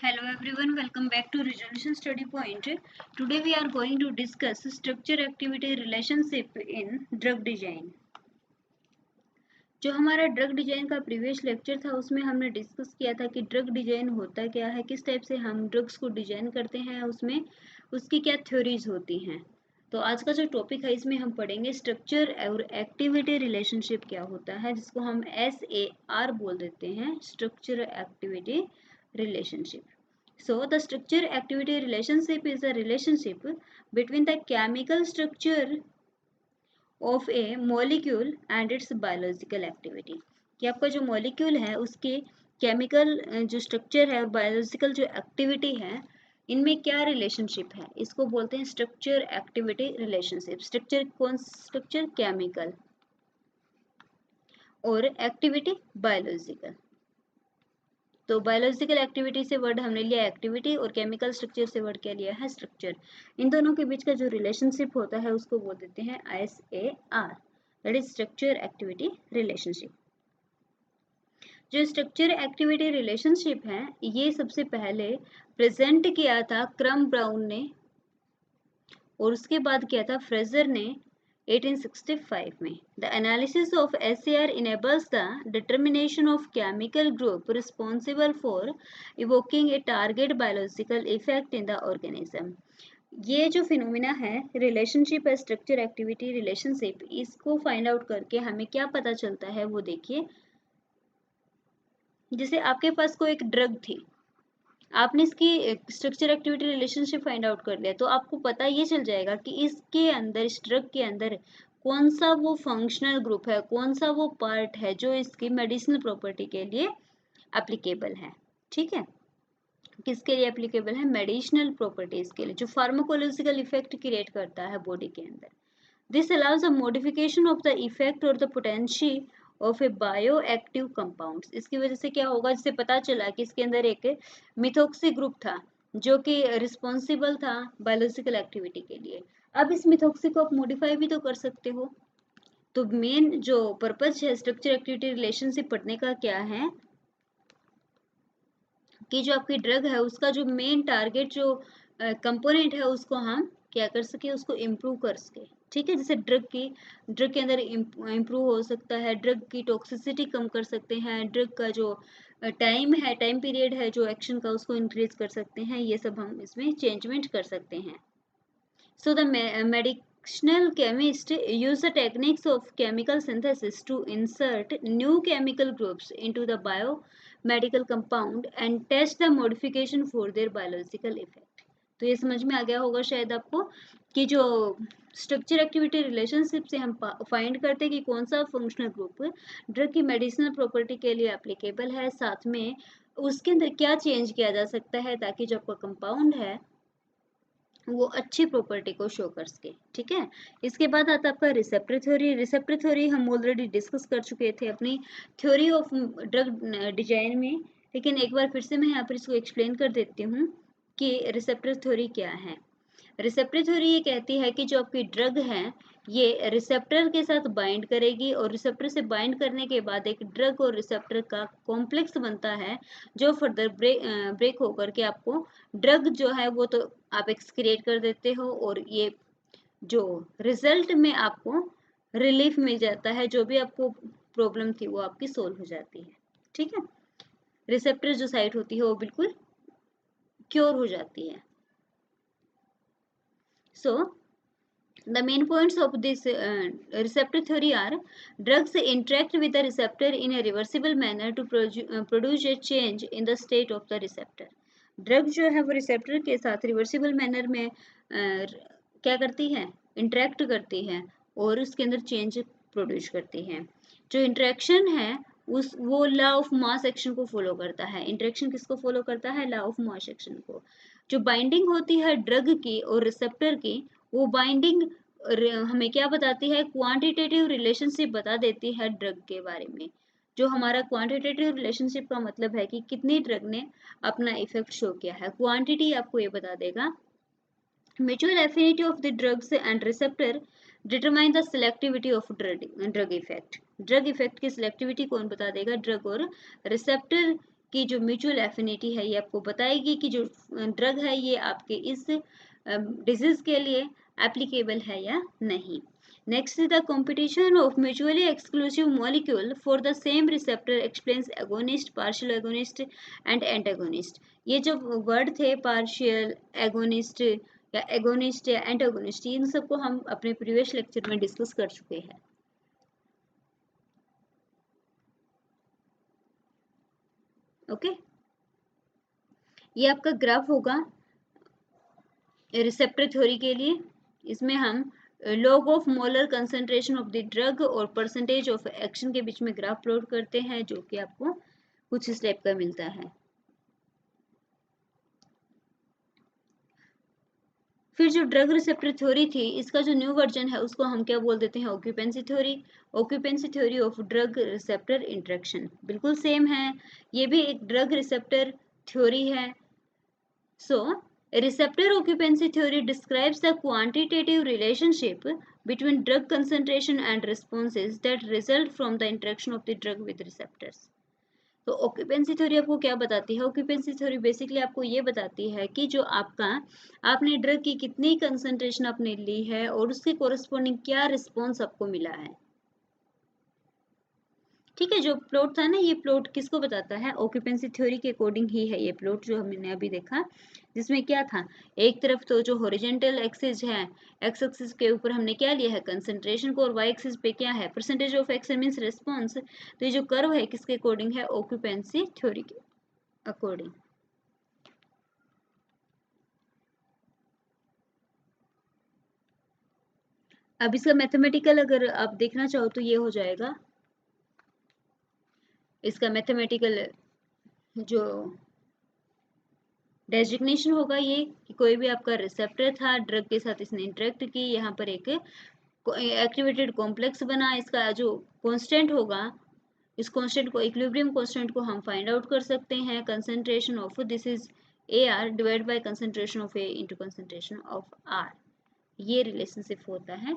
Hello everyone, welcome back to Resolution Study Point. Today we are going to discuss structure activity relationship in drug design. जो हमारा drug design का previous lecture था उसमें हमने discuss किया था कि ड्रग डिजाइन होता क्या है, किस टाइप से हम ड्रग्स को डिजाइन करते हैं, उसमें उसकी क्या थ्योरीज होती हैं। तो आज का जो टॉपिक है इसमें हम पढ़ेंगे स्ट्रक्चर और एक्टिविटी रिलेशनशिप क्या होता है, जिसको हम SAR बोल देते हैं, structure activity relationship. So the structure activity relationship is a relationship between the chemical structure of a molecule and its biological activity. कि आपका जो molecule है उसके chemical जो structure है और biological जो activity है इनमें क्या relationship है, इसको बोलते हैं structure activity relationship. structure कौन structure chemical और activity biological. तो बायोलॉजिकल एक्टिविटी से वर्ड हमने लिया एक्टिविटी और केमिकल स्ट्रक्चर से वर्ड क्या लिया है स्ट्रक्चर. इन दोनों के बीच का जो रिलेशनशिप होता है उसको बोल देते हैं SAR, that is structure activity relationship. जो स्ट्रक्चर एक्टिविटी रिलेशनशिप है ये सबसे पहले प्रेजेंट किया था क्रम ब्राउन ने और उसके बाद किया था फ्रेजर ने 1865 में. The analysis of SAR enables the determination of chemical group responsible for evoking a target biological effect in the organism. ये जो फिनोमिना है रिलेशनशिप है स्ट्रक्चर एक्टिविटी रिलेशनशिप, इसको फाइंड आउट करके हमें क्या पता चलता है वो देखिए. जैसे आपके पास कोई एक ड्रग थी, आपने इसकी structure activity relationship find out कर लिया तो आपको पता ये चल जाएगा कि इसके अंदर इस ड्रग के अंदर कौन सा वो फंक्शनल ग्रुप है, कौन सा वो पार्ट है जो इसकी मेडिसिनल प्रॉपर्टी के लिए एप्लीकेबल है. ठीक है, किसके लिए एप्लीकेबल है, मेडिसिनल प्रॉपर्टीज के लिए, जो फार्माकोलॉजिकल इफेक्ट क्रिएट करता है बॉडी के अंदर. This allows a modification of the effect और the potential of a bioactive compounds. इसकी वजह से क्या होगा, जिससे पता चला कि इसके अंदर एक मिथोक्सी ग्रुप था जो कि रिस्पॉन्सिबल था बायोलॉजिकल एक्टिविटी के लिए. अब इस मिथोक्सी को आप मॉडिफाई भी तो कर सकते हो. तो मेन जो पर्पज है स्ट्रक्चर एक्टिविटी रिलेशनशिप पढ़ने का क्या है कि जो आपकी ड्रग है उसका जो मेन टारगेट जो कंपोनेंट है उसको हम क्या कर सके, उसको इम्प्रूव कर सके. ठीक है, जैसे ड्रग के अंदर इम्प्रूव हो सकता है, ड्रग की टॉक्सिसिटी कम कर सकते हैं, ड्रग का जो टाइम पीरियड है जो एक्शन का उसको इंक्रीज कर सकते हैं, ये सब हम इसमें चेंजमेंट कर सकते हैं. So the medicinal chemist use the techniques of chemical synthesis to insert new chemical groups into the biomedical compound and test the modification for their biological effect. तो ये समझ में आ गया होगा शायद आपको कि जो स्ट्रक्चर एक्टिविटी रिलेशनशिप से हम फाइंड करते हैं कि कौन सा फंक्शनल ग्रुप ड्रग की मेडिसिनल प्रॉपर्टी के लिए एप्लीकेबल है, साथ में उसके अंदर क्या चेंज किया जा सकता है ताकि जो आपका कंपाउंड है वो अच्छी प्रॉपर्टी को शो कर सके. ठीक है, इसके बाद आता है आपका रिसेप्टर थ्योरी. रिसेप्टर थ्योरी हम ऑलरेडी डिस्कस कर चुके थे अपनी थ्योरी ऑफ ड्रग डिजाइन में, लेकिन एक बार फिर से मैं यहाँ पर इसको एक्सप्लेन कर देती हूँ कि रिसेप्टर थ्योरी क्या है. रिसेप्टर थ्योरी ये कहती है कि जो आपकी ड्रग है ये रिसेप्टर के साथ बाइंड करेगी और रिसेप्टर से बाइंड करने के बाद एक ड्रग और रिसेप्टर का कॉम्प्लेक्स बनता है जो फर्दर ब्रेक होकर के आपको ड्रग जो है वो तो आप एक्सक्रिएट कर देते हो और ये जो रिजल्ट में आपको रिलीफ मिल जाता है, जो भी आपको प्रॉब्लम थी वो आपकी सोल्व हो जाती है. ठीक है, रिसेप्टर जो साइट होती है वो बिल्कुल क्योर हो जाती है. So the main points of this receptor theory are drugs interact with the receptor in a reversible manner to produce a change in the state of the receptor. Drug जो है वो रिसेप्टर के साथ reversible manner में क्या करती है, interact करती है और उसके अंदर चेंज प्रोड्यूस करती है. जो इंटरेक्शन है उस वो लॉ ऑफ मास एक्शन को फॉलो करता है. इंटरेक्शन किसको फॉलो करता है, लॉ ऑफ मास एक्शन को. जो बाइंडिंग होती है ड्रग की और रिसेप्टर की, वो बाइंडिंग हमें क्या बताती है, क्वांटिटेटिव रिलेशनशिप बता देती है ड्रग के बारे में. जो हमारा क्वांटिटेटिव रिलेशनशिप का मतलब है कि कितनी ड्रग ने अपना इफेक्ट शो किया है, क्वांटिटी आपको ये बता देगा. Mutual affinity of the drugs and receptor determine the selectivity of drug effect. Drug effect की सिलेक्टिविटी कौन बता देगा, ड्रग और रिसेप्टर की जो म्यूचुअल एफिनिटी है ये आपको बताएगी कि जो ड्रग है ये आपके इस डिजीज के लिए एप्लीकेबल है या नहीं. Next is the competition of mutually exclusive molecule for the same receptor explains agonist, partial agonist and antagonist. ये जो वर्ड थे partial agonist या agonist या antagonist, इन सबको हम अपने प्रीवियस लेक्चर में डिस्कस कर चुके हैं. ओके, ये आपका ग्राफ होगा रिसेप्टर थ्योरी के लिए. इसमें हम log of molar concentration of the drug और परसेंटेज ऑफ एक्शन के बीच में ग्राफ प्लॉट करते हैं, जो कि आपको कुछ इस टाइप का मिलता है. फिर जो ड्रग रिसेप्टर थ्योरी थी, इसका जो न्यू वर्जन है उसको हम क्या बोल देते हैं, occupancy theory. Occupancy theory of drug receptor interaction बिल्कुल सेम है, ये भी एक ड्रग रिसेप्टर थ्योरी है. सो receptor occupancy theory describes the quantitative relationship between drug concentration and responses that result from the interaction of the drug with receptors. तो occupancy theory आपको क्या बताती है? ऑक्यूपेंसी थ्योरी बेसिकली आपको ये बताती है कि जो आपने ड्रग की कितनी कंसंट्रेशन आपने ली है और उसके कोरस्पॉन्डिंग क्या रिस्पॉन्स आपको मिला है. ठीक है, जो प्लॉट था ना, ये प्लॉट किसको बताता है? ऑक्यूपेंसी थ्योरी के अकॉर्डिंग ही है ये प्लॉट जो हमने अभी देखा, जिसमें क्या था, एक तरफ तो जो हॉरिजॉन्टल एक्सिस है, एक्स एक्सिस के ऊपर हमने क्या लिया है, कंसंट्रेशन को, और वाई एक्सिस पे क्या है, percentage of action means response. तो ये जो कर्व है किसके अकॉर्डिंग है? ऑक्यूपेंसी थ्योरी के अकॉर्डिंग. अब इसका मैथमेटिकल अगर आप देखना चाहो तो ये हो जाएगा, इसका मैथमेटिकल जो डेजिग्नेशन होगा ये कि कोई भी आपका रिसेप्टर था, ड्रग के साथ इसने इंटरेक्ट की, यहाँ पर एक एक्टिवेटेड कॉम्प्लेक्स बना, इसका जो कांस्टेंट होगा, इस कांस्टेंट को, इक्विलिब्रियम कांस्टेंट को हम फाइंड आउट कर सकते हैं. Concentration of this is AR divide by concentration of A into concentration of R. ये रिलेशनशिप होता है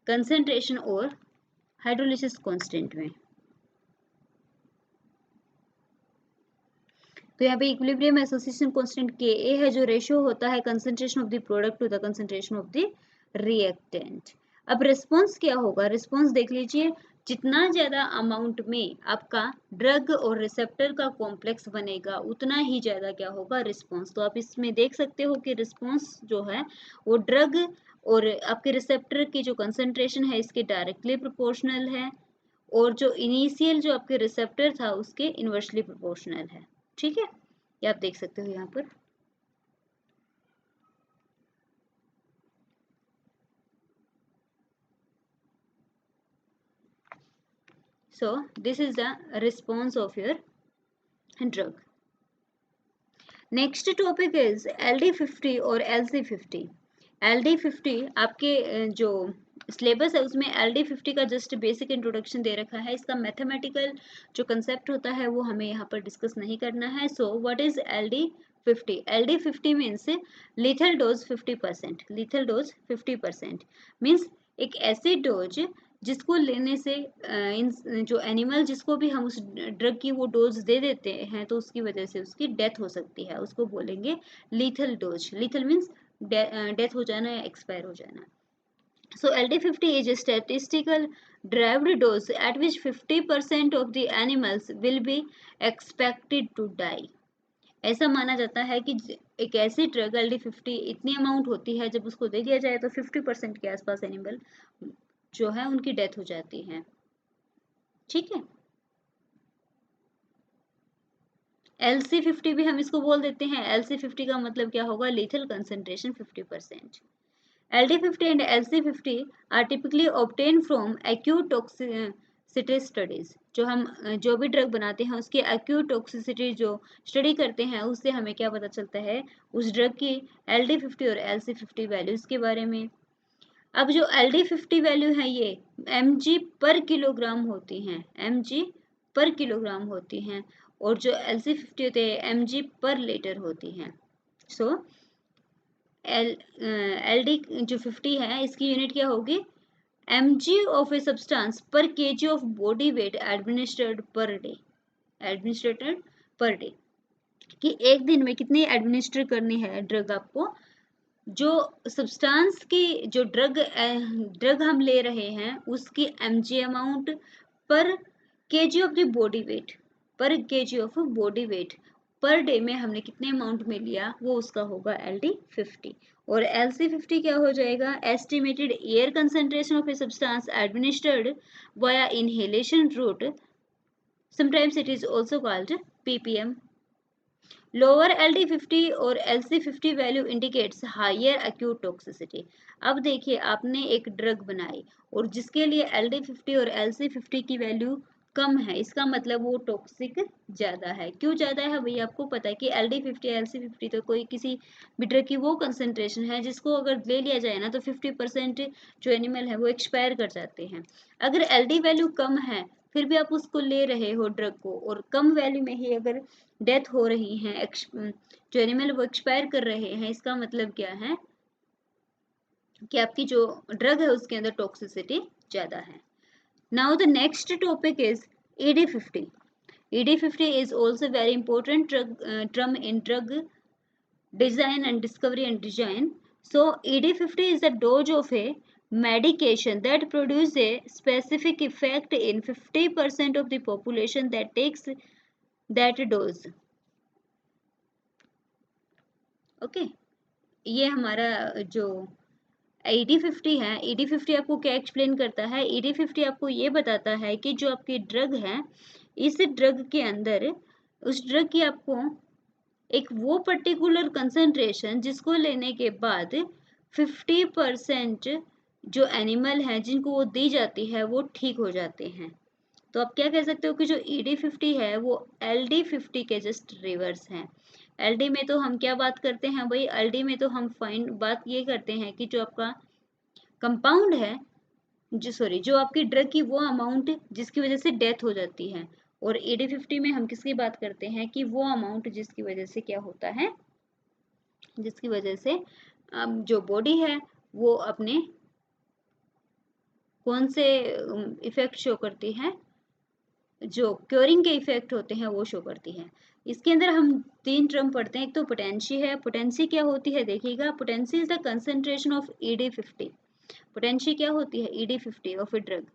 कंसंट्रेशन और हाइड्रोलिसिस कांस्टेंट में. तो यहाँ पे इक्विलिब्रियम एसोसिएशन कांस्टेंट Ka है, जो रेशियो होता है concentration of the product to the concentration of the reactant. अब रिस्पॉन्स क्या होगा? रिस्पॉन्स देख लीजिए, जितना ज्यादा अमाउंट में आपका ड्रग और रिसेप्टर का कॉम्प्लेक्स बनेगा उतना ही ज्यादा क्या होगा, रिस्पॉन्स. तो आप इसमें देख सकते हो कि रिस्पॉन्स जो है वो ड्रग और आपके रिसेप्टर की जो कंसंट्रेशन है इसके डायरेक्टली प्रोपोर्शनल है, और जो इनिशियल जो आपके रिसेप्टर था उसके इनवर्सली प्रोपोर्शनल है. ठीक है, ये आप देख सकते हो यहाँ पर. So this is the response of your drug. Next topic is LD50 और LC50. LD50 आपके जो सिलेबस है उसमें LD50 का जस्ट बेसिक इंट्रोडक्शन दे रखा है. इसका मैथमेटिकल जो कंसेप्ट होता है वो हमें यहाँ पर डिस्कस नहीं करना है. So what is LD50? LD50 means lethal dose 50%. Lethal dose 50% means एक ऐसी डोज जिसको लेने से जो एनिमल जिसको भी हम उस ड्रग की वो डोज दे देते हैं तो उसकी वजह से उसकी डेथ हो सकती है, उसको बोलेंगे lethal dose. Lethal means death हो जाना या एक्सपायर हो जाना. So LD50 is a statistical derived dose at which 50% of the animals will be expected to die. ऐसा माना जाता है कि एक ऐसी ड्रग LD50 इतनी अमाउंट होती है जब उसको दे दिया जाए तो 50% के आसपास एनिमल जो है उनकी डेथ हो जाती है. ठीक है, LC50 भी हम इसको बोल देते हैं. LC50 का मतलब क्या होगा? Lethal concentration 50%. LD50 and LC50 are typically obtained from acute toxicity studies. जो हम जो भी ड्रग बनाते हैं उसकी acute toxicity जो स्टडी करते हैं उससे हमें क्या पता चलता है, उस ड्रग की LD50 और LC50 वैल्यूज के बारे में. अब जो LD50 वैल्यू है ये mg पर किलोग्राम होती हैं, mg पर किलोग्राम होती हैं, और जो LC50 होते हैं mg पर लीटर होती हैं. सो LD जो 50 है इसकी यूनिट क्या होगी? mg ऑफ ए सब्सटेंस पर kg of body wait administrated per day. Administrated per day, कि एक दिन में कितनी एडमिनिस्टर करनी है ड्रग आपको। जो सब्सटेंस की जो ड्रग हम ले रहे हैं उसकी mg amount per KG of the body weight, per KG of body weight per day में हमने कितने अमाउंट में लिया वो उसका होगा LD50। और LC50 क्या हो जाएगा, estimated air concentration of a substance administered via inhalation route, sometimes it is also called ppm। Lower LD50 और LC50 value indicates higher acute toxicity. अब देखिए आपने एक ड्रग बनाई और जिसके लिए LD50 और LC50 की वैल्यू कम है, इसका मतलब वो टॉक्सिक ज्यादा है। क्यों ज्यादा है भैया, आपको पता है कि LD50 LC50 तो कोई किसी भी ड्रग की वो कंसंट्रेशन है जिसको अगर ले लिया जाए ना तो 50% जो एनिमल है वो एक्सपायर कर जाते हैं। अगर LD वैल्यू कम है फिर भी आप उसको ले रहे हो ड्रग को, और कम वैल्यू में ही अगर डेथ हो रही है, जो एनिमल वो एक्सपायर कर रहे हैं, इसका मतलब क्या है कि आपकी जो ड्रग है उसके अंदर टॉक्सिसिटी ज्यादा है। Now the next topic is ED50। ED50 is also very important term in drug design and discovery and design. So ED50 is a dose of a medication that produces a specific effect in 50% of the population that takes that dose. Okay ये हमारा जो ED50 है, ED50 आपको क्या explain करता है, ED50 आपको ये बताता है कि जो आपकी ड्रग है इस ड्रग के अंदर उस ड्रग की आपको एक वो पर्टिकुलर कंसंट्रेशन जिसको लेने के बाद 50% जो एनिमल हैं जिनको वो दी जाती है वो ठीक हो जाते हैं। तो आप क्या कह सकते हो कि जो ED50 है वो LD50 के जस्ट रिवर्स है। LD में तो हम क्या बात करते हैं भाई, LD में तो हम फाइंड बात ये करते हैं कि जो आपका कंपाउंड है, जो आपकी ड्रग की वो अमाउंट जिसकी वजह से डेथ हो जाती है, और ED50 में हम किसकी बात करते हैं कि वो अमाउंट जिसकी वजह से क्या होता है, जिसकी वजह से जो बॉडी है वो अपने कौन से इफेक्ट शो करती है, जो क्योरिंग के इफेक्ट होते हैं वो शो करती है। इसके अंदर हम 3 टर्म पढ़ते हैं। एक तो पोटेंसी है। पोटेंसी क्या होती है देखिएगा, potency is the concentration of ED50। Potency क्या होती है, ED50 of a drug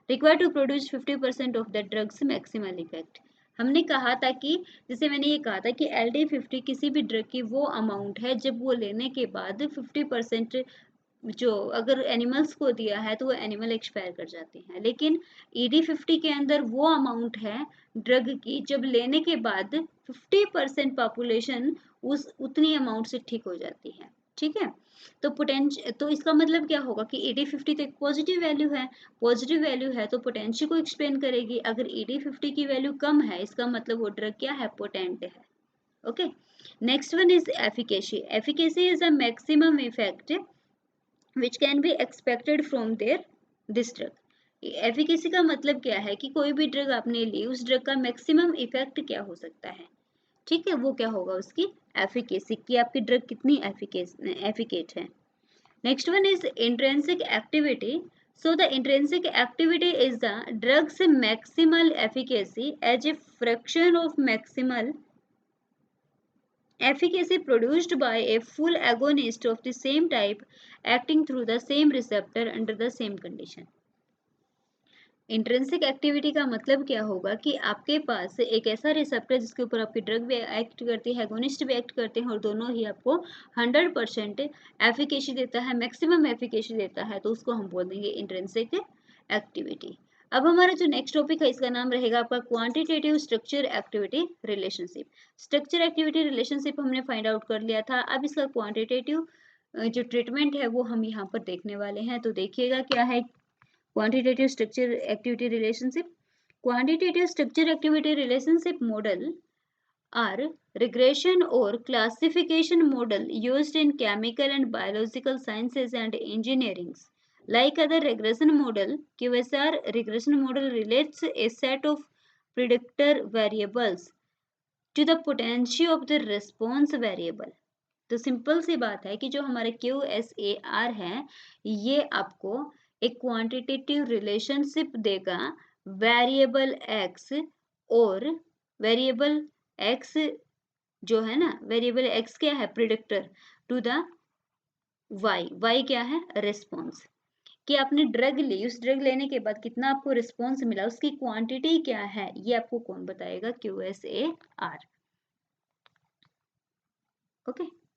required to produce 50% of the drugs maximal effect. हमने कहा था कि जैसे मैंने ये कहा था कि LD50 किसी भी ड्रग की वो अमाउंट है जब वो लेने के बाद 50% जो अगर एनिमल्स को दिया है तो वो एनिमल एक्सपायर कर जाते हैं, लेकिन ED50 के अंदर वो अमाउंट है ड्रग की जब लेने के बाद 50% पॉपुलेशन उस उतनी अमाउंट से ठीक हो जाती है। ठीक है, तो पोटेंशियल, तो इसका मतलब क्या होगा कि ED50 तो एक पॉजिटिव वैल्यू है, पॉजिटिव वैल्यू है तो पोटेंशियल को एक्सप्लेन करेगी। अगर ED50 की वैल्यू कम है इसका मतलब वो ड्रग क्या है, पोटेंट है। Okay, next one is efficacy. Efficacy is a maximum effect which can be expected from their this drug। Efficacy का मतलब क्या है कि कोई भी ड्रग आपने ली उस ड्रग का मैक्सिमम इफेक्ट क्या हो सकता है। ठीक है, वो क्या होगा उसकी एफिकेसी, की आपकी ड्रग कितनी एफिकेट है। Next one is intrinsic activity. So the intrinsic activity is the drug's maximal efficacy as a fraction of maximal efficacy produced by a full agonist of the same type acting through the same receptor under the same condition। Intrinsic activity का मतलब क्या होगा कि आपके पास एक ऐसा receptor जिसके ऊपर आपकी ड्रग भी एक्ट करती है, एगोनिस्ट भी एक्ट करते हैं और दोनों ही आपको 100% एफिकेसी देता है, मैक्सिमम एफिकेसी देता है, तो उसको हम बोल देंगे इंट्रिंसिक एक्टिविटी। अब हमारा जो नेक्स्ट टॉपिक है इसका नाम रहेगा आपका quantitative structure activity relationship. Structure activity relationship हमने फाइंड आउट कर लिया था, अब इसका क्वांटिटेटिव जो ट्रीटमेंट है वो हम यहाँ पर देखने वाले हैं। तो देखिएगा क्या है quantitative structure activity relationship। quantitative structure activity relationship model are regression or classification model used in chemical and biological sciences and engineering। Like other regression model, QSR regression model relates a set of predictor variables to the potential of the response variable। तो simple सी बात है कि जो हमारे QSAR है ये आपको एक क्वांटिटेटिव रिलेशनशिप देगा वेरिएबल x और वेरिएबल एक्स जो है ना, वेरिएबल एक्स क्या है, प्रिडिक्टर टू द वाई क्या है, रिस्पॉन्स। कि आपने ड्रग ली, उस ड्रग लेने के बाद कितना आपको रिस्पॉन्स मिला, उसकी क्वांटिटी क्या है, ये आपको कौन बताएगा, QSAR। ओके।